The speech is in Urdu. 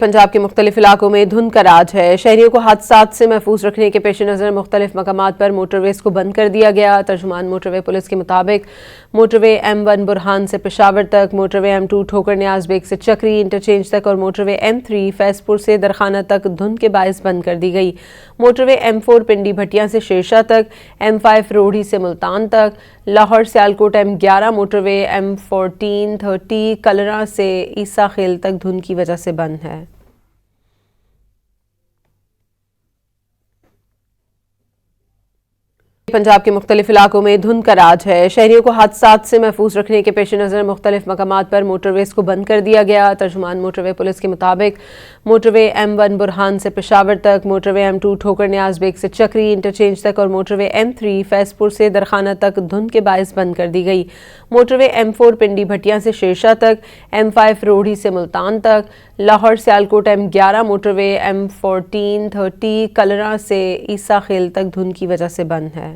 پنجاب کے مختلف علاقوں میں دھند کا راج ہے۔ شہریوں کو حادثات سے محفوظ رکھنے کے پیش نظر مختلف مقامات پر موٹر ویز کو بند کر دیا گیا۔ ترجمان موٹر وے پولیس کے مطابق موٹر وے M1 برہان سے پشاور تک، موٹر وے M2 ٹھوکر نیاز بیگ سے چکری انٹرچینج تک اور موٹر وے M3 فیض پور سے درخانہ تک دھند کے باعث بند کر دی گئی۔ موٹر وے M4 پنڈی بھٹیاں سے شیرشاہ تک، M5 روڑھی سے ملتان تک، لاہور سیالکوٹ M11 موٹر وے M14 30 کلراں سے عیسیٰ خیل تک دھند کی وجہ سے بند ہے۔ پنجاب کے مختلف علاقوں میں دھند کا راج ہے۔ شہریوں کو حادثات سے محفوظ رکھنے کے پیش نظر مختلف مقامات پر موٹر ویز کو بند کر دیا گیا۔ ترجمان موٹر وے پولیس کے مطابق موٹر وے M1 برہان سے پشاور تک، موٹر وے M2 ٹھوکر نیاز بیگ سے چکری انٹرچینج تک اور موٹر وے M3 فیض پور سے درخانہ تک دھند کے باعث بند کر دی گئی۔ موٹر وے M4 پنڈی بھٹیاں سے شیرشاہ تک، M5 روڑھی سے ملتان تک، لاہور سیالکوٹ M11 موٹر وے M14 30 کلراں سے عیسیٰ خیل تک دھند کی وجہ سے بند ہے۔